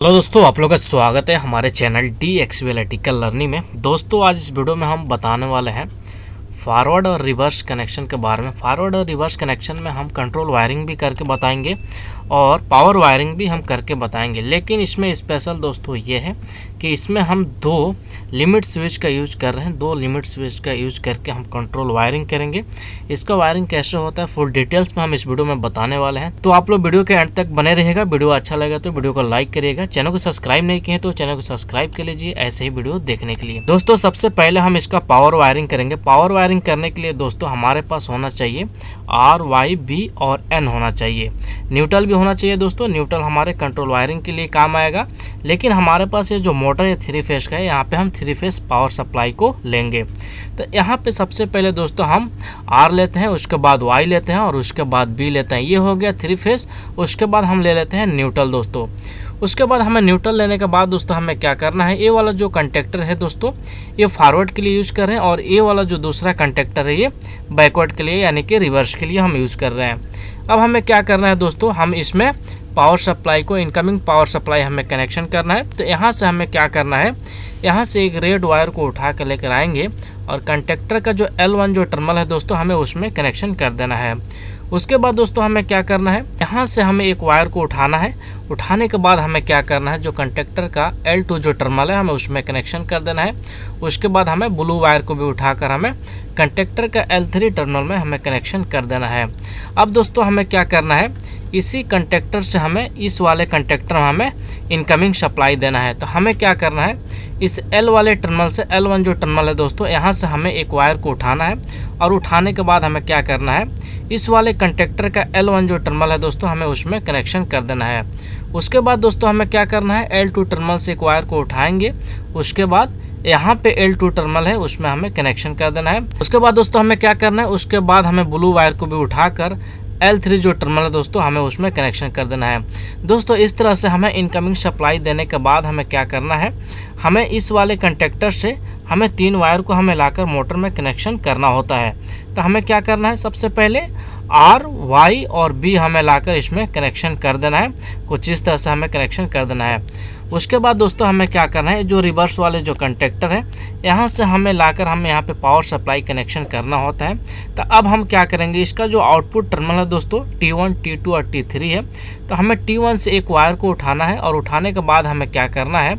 Hello दोस्तों, आप लोगों का स्वागत है हमारे चैनल DXVLAtical लर्निंग में। दोस्तों आज इस वीडियो में हम बताने वाले हैं फॉरवर्ड और रिवर्स कनेक्शन के बारे में। फॉरवर्ड और रिवर्स कनेक्शन में हम कंट्रोल वायरिंग भी करके बताएंगे और पावर वायरिंग भी हम करके बताएंगे। लेकिन इसमें स्पेशल दोस्तों ये है कि इसमें हम दो लिमिट स्विच का यूज कर रहे हैं। दो लिमिट स्विच का यूज करके हम कंट्रोल वायरिंग करेंगे। इसका वायरिंग कैसे होता है फुल डिटेल्स में हम इस वीडियो में बताने वाले हैं। तो आप लोग वीडियो के एंड तक बने रहेगा। वीडियो अच्छा लगा तो वीडियो को लाइक करिएगा। चैनल को सब्सक्राइब नहीं किए तो चैनल को सब्सक्राइब कर लीजिए ऐसे ही वीडियो देखने के लिए। दोस्तों सबसे पहले हम इसका पावर वायरिंग करेंगे। पावर वायरिंग करने के लिए दोस्तों हमारे पास होना चाहिए R, Y, B और N होना चाहिए। न्यूट्रल भी होना चाहिए दोस्तों। न्यूट्रल हमारे कंट्रोल वायरिंग के लिए काम आएगा। लेकिन हमारे पास ये जो मोटर है 3 फेज का है, यहाँ पे हम 3 फेज पावर सप्लाई को लेंगे। तो यहाँ पे सबसे पहले दोस्तों हम R लेते हैं, उसके बाद Y लेते हैं और उसके बाद B लेते हैं। ये हो गया 3 फेज। उसके बाद हम ले लेते हैं न्यूट्रल दोस्तों। उसके बाद हमें न्यूट्रल लेने के बाद दोस्तों हमें क्या करना है, ये वाला जो कंडक्टर है दोस्तों ये फॉरवर्ड के लिए यूज़ कर रहे हैं और ये वाला जो दूसरा कंडक्टर है ये बैकवर्ड के लिए यानी कि रिवर्स के लिए हम यूज़ कर रहे हैं। अब हमें क्या करना है दोस्तों, हम इसमें पावर सप्लाई को इनकमिंग पावर सप्लाई हमें कनेक्शन करना है। तो यहाँ से हमें क्या करना है, यहाँ से एक रेड वायर को उठा कर लेकर आएंगे और कंडक्टर का जो L1 जो टर्मिनल है दोस्तों हमें उसमें कनेक्शन कर देना है। उसके बाद दोस्तों हमें क्या करना है, यहाँ से हमें एक वायर को उठाना है। उठाने के बाद हमें क्या करना है, जो कंडक्टर का L2 जो टर्मिनल है हमें उसमें कनेक्शन कर देना है। उसके बाद हमें ब्लू वायर को भी उठाकर हमें कंडक्टर का L3 टर्मिनल में हमें कनेक्शन कर देना है। अब दोस्तों हमें क्या करना है, इसी कंडक्टर से हमें इस वाले कंडक्टर में हमें इनकमिंग सप्लाई देना है। तो हमें क्या करना है, इस L वाले टर्मिनल से L1 जो टर्मिनल है दोस्तों यहाँ से हमें एक वायर को उठाना है और उठाने के बाद हमें क्या करना है, इस वाले कंडक्टर का L1 जो टर्मिनल है दोस्तों हमें उसमें कनेक्शन कर देना है। उसके बाद दोस्तों हमें क्या करना है, L2 टर्मिनल से एक वायर को उठाएंगे। उसके बाद यहाँ पे L2 टर्मिनल है उसमें हमें कनेक्शन कर देना है। उसके बाद दोस्तों हमें क्या करना है, उसके बाद हमें ब्लू वायर को भी उठाकर L3 जो टर्मिनल है दोस्तों हमें उसमें कनेक्शन कर देना है। दोस्तों इस तरह से हमें इनकमिंग सप्लाई देने के बाद हमें क्या करना है, हमें इस वाले कंडक्टर से हमें 3 वायर को हमें लाकर मोटर में कनेक्शन करना होता है। तो हमें क्या करना है, सबसे पहले R, Y और B हमें लाकर इसमें कनेक्शन कर देना है। कुछ इस तरह से हमें कनेक्शन कर देना है। उसके बाद दोस्तों हमें क्या करना है, जो रिवर्स वाले जो कंडक्टर है यहाँ से हमें लाकर हमें यहाँ पे पावर सप्लाई कनेक्शन करना होता है। तो अब हम क्या करेंगे, इसका जो आउटपुट टर्मिनल है दोस्तों T1, T2 और T3 है। तो हमें T1 से एक वायर को उठाना है और उठाने के बाद हमें क्या करना है,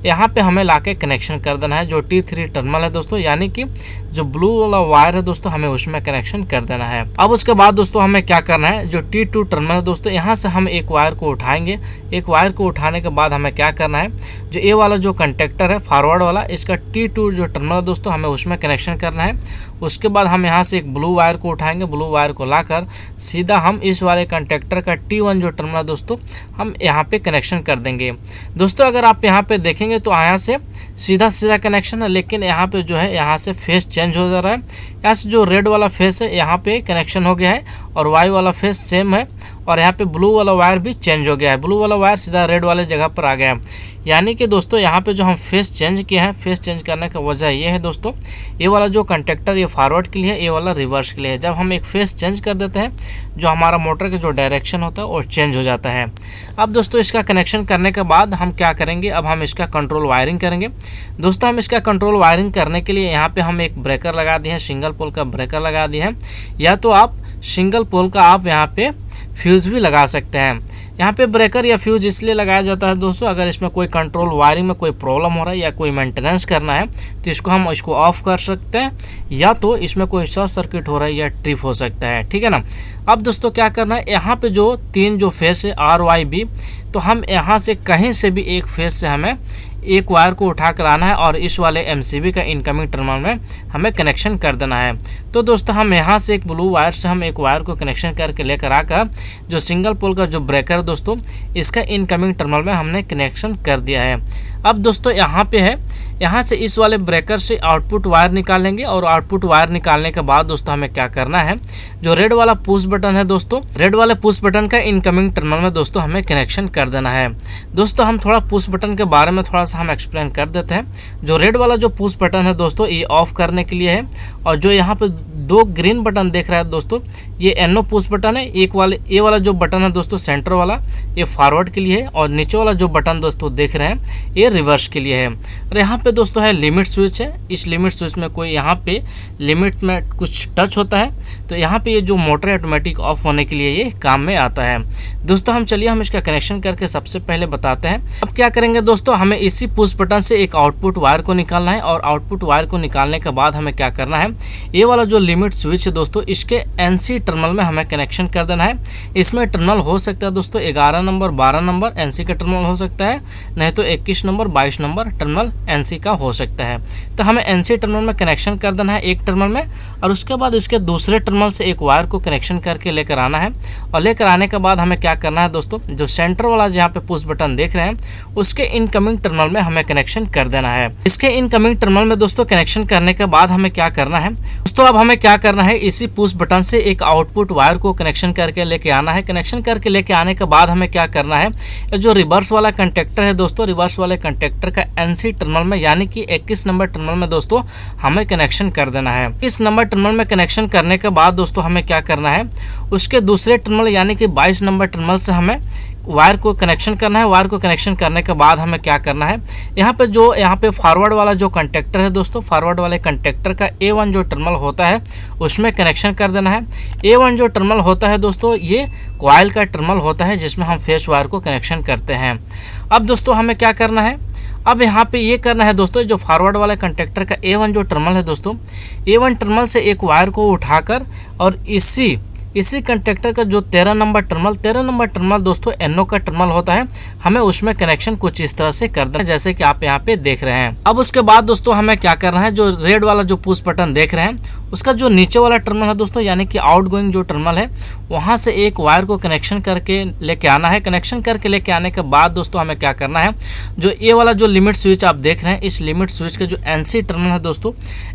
यहाँ पे हमें लाके कनेक्शन कर देना है जो T3 टर्मिनल है दोस्तों, यानी कि जो ब्लू वाला वायर है दोस्तों हमें उसमें कनेक्शन कर देना है। अब उसके बाद दोस्तों हमें क्या करना है, जो T2 टर्मिनल है दोस्तों यहाँ से हम एक वायर को उठाएंगे। एक वायर को उठाने के बाद हमें क्या करना है, जो ये वाला जो कंडक्टर है फॉरवर्ड वाला इसका T2 जो टर्मिनल दोस्तों हमें उसमें कनेक्शन करना है। उसके बाद हम यहाँ से एक ब्लू वायर को उठाएंगे। ब्लू वायर को लाकर सीधा हम इस वाले कंडक्टर का T1 जो टर्मिनल दोस्तों हम यहाँ पे कनेक्शन कर देंगे। दोस्तों अगर आप यहाँ पे देखेंगे तो यहाँ से सीधा सीधा कनेक्शन है, लेकिन यहाँ पे जो है यहाँ से फेस चेंज हो जा रहा है। यहाँ से जो रेड वाला फेस है यहाँ पे कनेक्शन हो गया है और वाई वाला फेस सेम है और यहाँ पे ब्लू वाला वायर भी चेंज हो गया है। ब्लू वाला वायर सीधा रेड वाले जगह पर आ गया है। यानी कि दोस्तों यहाँ पे जो हम फेस चेंज किए हैं, फेस चेंज करने का वजह ये है दोस्तों, ये वाला जो कंडक्टर ये फॉरवर्ड के लिए है, ये वाला रिवर्स के लिए है। जब हम एक फेस चेंज कर देते हैं जो हमारा मोटर का जो डायरेक्शन होता है वो चेंज हो जाता है। अब दोस्तों इसका कनेक्शन करने के बाद हम क्या करेंगे, अब हम इसका कंट्रोल वायरिंग करेंगे। दोस्तों हम इसका कंट्रोल वायरिंग करने के लिए यहाँ पे हम एक ब्रेकर लगा दिए हैं, सिंगल पोल का ब्रेकर लगा दिए हैं, या तो आप सिंगल पोल का आप यहाँ पे फ्यूज़ भी लगा सकते हैं। यहाँ पे ब्रेकर या फ्यूज इसलिए लगाया जाता है दोस्तों, अगर इसमें कोई कंट्रोल वायरिंग में कोई प्रॉब्लम हो रहा है या कोई मेंटेनेंस करना है तो इसको हम इसको ऑफ कर सकते हैं, या तो इसमें कोई शॉर्ट सर्किट हो रहा है या ट्रिप हो सकता है, ठीक है ना। अब दोस्तों क्या करना है, यहाँ पे जो 3 जो फेस है R, Y, B, तो हम यहाँ से कहीं से भी एक फेस से हमें एक वायर को उठा कर लाना है और इस वाले MCB का इनकमिंग टर्मिनल में हमें कनेक्शन कर देना है। तो दोस्तों हम यहाँ से एक ब्लू वायर से हम एक वायर को कनेक्शन करके लेकर आकर जो सिंगल पोल का जो ब्रेकर दोस्तों इसका इनकमिंग टर्मिनल में हमने कनेक्शन कर दिया है। अब दोस्तों यहाँ पे है, यहाँ से इस वाले ब्रेकर से आउटपुट वायर निकालेंगे और आउटपुट वायर निकालने के बाद दोस्तों हमें क्या करना है, जो रेड वाला पुश बटन है दोस्तों, रेड वाले पुश बटन का इनकमिंग टर्मिनल में दोस्तों हमें कनेक्शन कर देना है। दोस्तों हम थोड़ा पुश बटन के बारे में थोड़ा सा हम एक्सप्लेन कर देते हैं। जो रेड वाला जो पुश बटन है दोस्तों ये ऑफ करने के लिए है, और जो यहाँ पे 2 ग्रीन बटन देख रहा है दोस्तों ये NO पुश बटन है। ये वाला जो बटन है दोस्तों सेंटर वाला, ये फॉरवर्ड के लिए है, और नीचे वाला जो बटन दोस्तों देख रहे हैं ये रिवर्स के लिए है। और यहाँ पे दोस्तों है लिमिट स्विच है। इस लिमिट स्विच में कोई यहाँ पे लिमिट में कुछ टच होता है तो यहाँ पे ये जो मोटर ऑटोमेटिक ऑफ होने के लिए ये काम में आता है। दोस्तों हम इसका कनेक्शन करके सबसे पहले बताते हैं। अब क्या करेंगे दोस्तों, हमें इसी पुश बटन से एक आउटपुट वायर को निकालना है, और आउटपुट वायर को निकालने के बाद हमें क्या करना है, ये वाला जो लिमिट स्विच है दोस्तों इसके NC टर्मिनल में हमें कनेक्शन कर देना है। इसमें टर्मिनल हो सकता है दोस्तों 11 नंबर 12 नंबर NC का टर्मिनल हो सकता है, नहीं तो 21 नंबर 22 नंबर टर्मिनल NC का हो सकता है। तो हमें NC टर्मिनल में कनेक्शन कर देना है एक टर्मिनल में, और उसके बाद इसके दूसरे टर्मिनल से एक वायर को कनेक्शन करके लेकर आना है। और लेकर आने के बाद हमें क्या करना है दोस्तों, जो सेंटर वाला जहाँ पे पुश बटन देख रहे हैं उसके इनकमिंग टर्मिनल में हमें कनेक्शन कर देना है। इसके इनकमिंग टर्मिनल में दोस्तों कनेक्शन करने के बाद हमें क्या करना है दोस्तों, अब हमें क्या करना है, इसी पुश बटन से एक आउटपुट वायर को कनेक्शन करके लेके आना है। कनेक्शन करके लेके आने के बाद हमें क्या करना है, जो रिवर्स वाला कंटेक्टर है दोस्तों, रिवर्स वाले कंटेक्टर का NC टर्मिनल में यानी कि 21 नंबर टर्मिनल में दोस्तों हमें कनेक्शन कर देना है। इस नंबर टर्मिनल में कनेक्शन करने के बाद दोस्तों हमें क्या करना है, उसके दूसरे टर्मिनल यानी कि 22 नंबर टर्मिनल से हमें वायर को कनेक्शन करना है। वायर को कनेक्शन करने के बाद हमें क्या करना है, यहाँ पे फॉरवर्ड वाला जो कंटेक्टर है दोस्तों, फॉरवर्ड वाले कंटेक्टर का A1 जो टर्मिनल होता है उसमें कनेक्शन कर देना है। A1 जो टर्मिनल होता है दोस्तों ये कॉइल का टर्मिनल होता है जिसमें हम फेस वायर को कनेक्शन करते हैं। अब दोस्तों हमें क्या करना है, अब यहाँ पे ये करना है दोस्तों, जो फॉरवर्ड वाले कंटेक्टर का A1 जो टर्मिनल है दोस्तों, A1 टर्मिनल से एक वायर को उठाकर और इसी कंटेक्टर का जो 13 नंबर टर्मिनल दोस्तों NO का टर्मिनल होता है, हमें उसमें कनेक्शन कुछ इस तरह से कर देना है जैसे कि आप यहाँ पे देख रहे हैं। अब उसके बाद दोस्तों हमें क्या करना है, जो रेड वाला जो पुश बटन देख रहे हैं उसका जो नीचे वाला टर्मिनल है दोस्तों यानी कि आउटगोइंग जो टर्मिनल है वहाँ से एक वायर को कनेक्शन करके लेके आना है। कनेक्शन करके लेके आने के बाद दोस्तों हमें क्या करना है, जो ये वाला जो लिमिट स्विच आप देख रहे हैं, इस लिमिट स्विच का जो NC टर्मिनल है दोस्तों,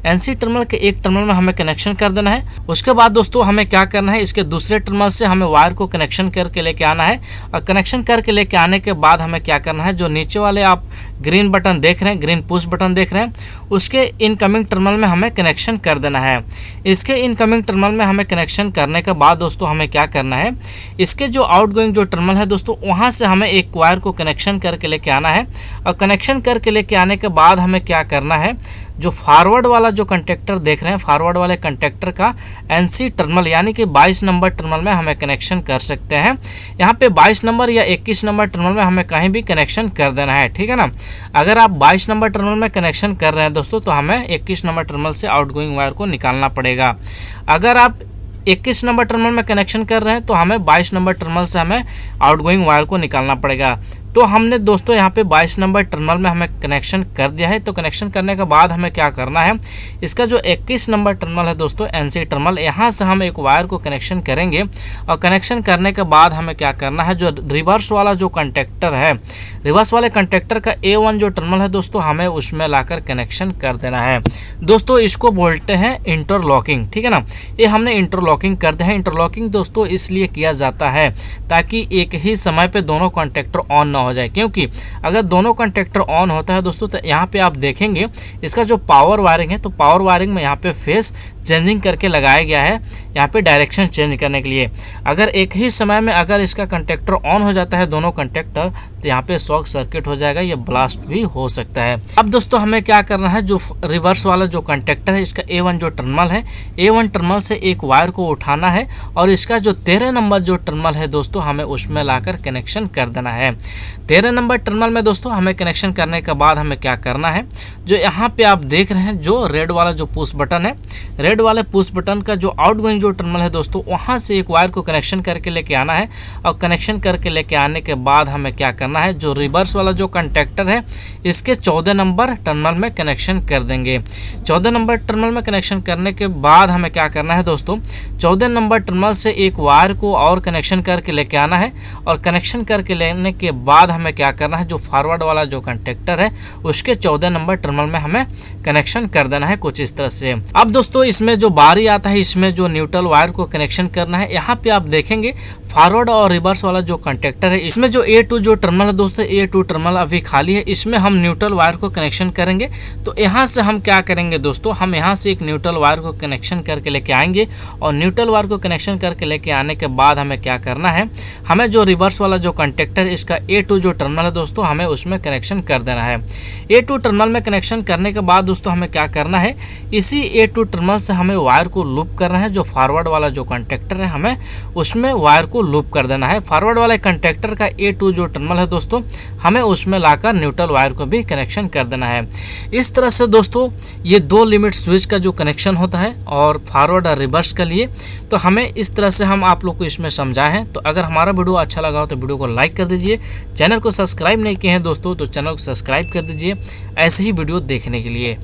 NC टर्मिनल के एक टर्मिनल में हमें कनेक्शन कर देना है। उसके बाद दोस्तों हमें क्या करना है, इसके दूसरे टर्मिनल से हमें वायर को कनेक्शन करके लेके आना है। और कनेक्शन करके लेके आने के बाद हमें क्या करना है, जो नीचे वाले आप ग्रीन बटन देख रहे हैं, ग्रीन पुश बटन देख रहे हैं, उसके इनकमिंग टर्मिनल में हमें कनेक्शन कर देना है। इसके इनकमिंग टर्मिनल में हमें कनेक्शन करने के बाद दोस्तों हमें क्या करना है, इसके जो आउटगोइंग जो टर्मिनल है दोस्तों वहाँ से हमें एक वायर को कनेक्शन करके लेके आना है। और कनेक्शन करके लेके आने के बाद हमें क्या करना है, जो फॉरवर्ड वाला जो कंटेक्टर देख रहे हैं, फॉरवर्ड वाले कंटेक्टर का NC टर्मिनल यानी कि 22 नंबर टर्मिनल में हमें कनेक्शन कर सकते हैं। यहाँ पे 22 नंबर या 21 नंबर टर्मिनल में हमें कहीं भी कनेक्शन कर देना है, ठीक है ना। अगर आप 22 नंबर टर्मिनल में कनेक्शन कर रहे हैं दोस्तों तो हमें 21 नंबर टर्मिनल से आउटगोइंग वायर को निकालना पड़ेगा। अगर आप 21 नंबर टर्मिनल में कनेक्शन कर रहे हैं तो हमें 22 नंबर टर्मिनल से हमें आउटगोइंग वायर को निकालना पड़ेगा। तो हमने दोस्तों यहाँ पे 22 नंबर टर्मिनल में हमें कनेक्शन कर दिया है। तो कनेक्शन करने के बाद हमें क्या करना है, इसका जो 21 नंबर टर्मिनल है दोस्तों NC टर्मिनल, यहाँ से हम एक वायर को कनेक्शन करेंगे। और कनेक्शन करने के बाद हमें क्या करना है, जो रिवर्स वाला जो कंटेक्टर है, रिवर्स वाले कंटेक्टर का A1 जो टर्मिनल है दोस्तों हमें उसमें लाकर कनेक्शन कर देना है। दोस्तों इसको बोलते हैं इंटरलॉकिंग, ठीक है ना। ये हमने इंटरलॉकिंग कर दिया है। इंटरलॉकिंग दोस्तों इसलिए किया जाता है ताकि एक ही समय पे दोनों कंटेक्टर ऑन ना हो जाए, क्योंकि अगर दोनों कंटेक्टर ऑन होता है दोस्तों तो यहाँ पे आप देखेंगे इसका जो पावर वायरिंग है, तो पावर वायरिंग में यहाँ पे फेस चेंजिंग करके लगाया गया है, यहाँ पे डायरेक्शन चेंज करने के लिए। अगर एक ही समय में अगर इसका कंटेक्टर ऑन हो जाता है दोनों कंटेक्टर, तो यहाँ पे शॉर्ट सर्किट हो जाएगा, ये ब्लास्ट भी हो सकता है। अब दोस्तों हमें क्या करना है, जो रिवर्स वाला जो कंटेक्टर है इसका A1 जो टर्मिनल है, A1 टर्मिनल से एक वायर को उठाना है और इसका जो 13 नंबर जो टर्मिनल है दोस्तों हमें उसमें लाकर कनेक्शन कर देना है। 13 नंबर टर्मिनल में दोस्तों हमें कनेक्शन करने के बाद हमें क्या करना है, जो यहाँ पे आप देख रहे हैं जो रेड वाला जो पुश बटन है, रेड वाले पुश बटन का जो आउटगोइंग जो टर्मिनल है दोस्तों वहाँ से एक वायर को कनेक्शन करके लेके आना है। और कनेक्शन करके लेके आने के बाद हमें क्या करना है, जो रिवर्स वाला जो कंटेक्टर है इसके 14 नंबर टर्मिनल में कनेक्शन कर देंगे। 14 नंबर टर्मिनल में कनेक्शन करने के बाद हमें क्या करना है दोस्तों, 14 नंबर टर्मिनल से एक वायर को और कनेक्शन करके लेके आना है। और कनेक्शन करके लेने के बाद हमें क्या करना है, जो फॉरवर्ड वाला जो कंटेक्टर है उसके 14 नंबर टर्मिनल में हमें कनेक्शन कर देना है कुछ इस तरह से। अब दोस्तों इस इसमें जो बारी आता है, इसमें जो न्यूट्रल वायर को कनेक्शन करना है, यहाँ पे आप देखेंगे फॉरवर्ड और रिवर्स वाला जो कंटेक्टर है, इसमें जो A2 जो टर्मिनल है दोस्तों, A2 टर्मिनल अभी खाली है, इसमें हम न्यूट्रल वायर को कनेक्शन करेंगे। तो यहाँ से हम क्या करेंगे दोस्तों, हम यहाँ से एक न्यूट्रल वायर को कनेक्शन करके लेके आएंगे और न्यूट्रल वायर को कनेक्शन करके लेके आने के बाद हमें क्या करना है, हमें जो रिवर्स वाला जो कंटेक्टर है, इसका A2 जो टर्मिनल है दोस्तों, हमें उसमें कनेक्शन कर देना है। A2 टर्मिनल में कनेक्शन करने के बाद दोस्तों हमें क्या करना है, इसी A2 टर्मिनल से हमें वायर को लूप करना है। जो फॉरवर्ड वाला जो कंटेक्टर है, हमें उसमें वायर को लूप कर देना है। फॉरवर्ड वाले कंटेक्टर का A2 जो टर्मिनल है दोस्तों, हमें उसमें लाकर न्यूट्रल वायर को भी कनेक्शन कर देना है। इस तरह से दोस्तों ये 2 लिमिट स्विच का जो कनेक्शन होता है और फॉरवर्ड और रिवर्स के लिए, तो हमें इस तरह से हम आप लोग को इसमें समझाए हैं। तो अगर हमारा वीडियो अच्छा लगा हो तो वीडियो को लाइक कर दीजिए। चैनल को सब्सक्राइब नहीं किए हैं दोस्तों तो चैनल को सब्सक्राइब कर दीजिए ऐसे ही वीडियो देखने के लिए।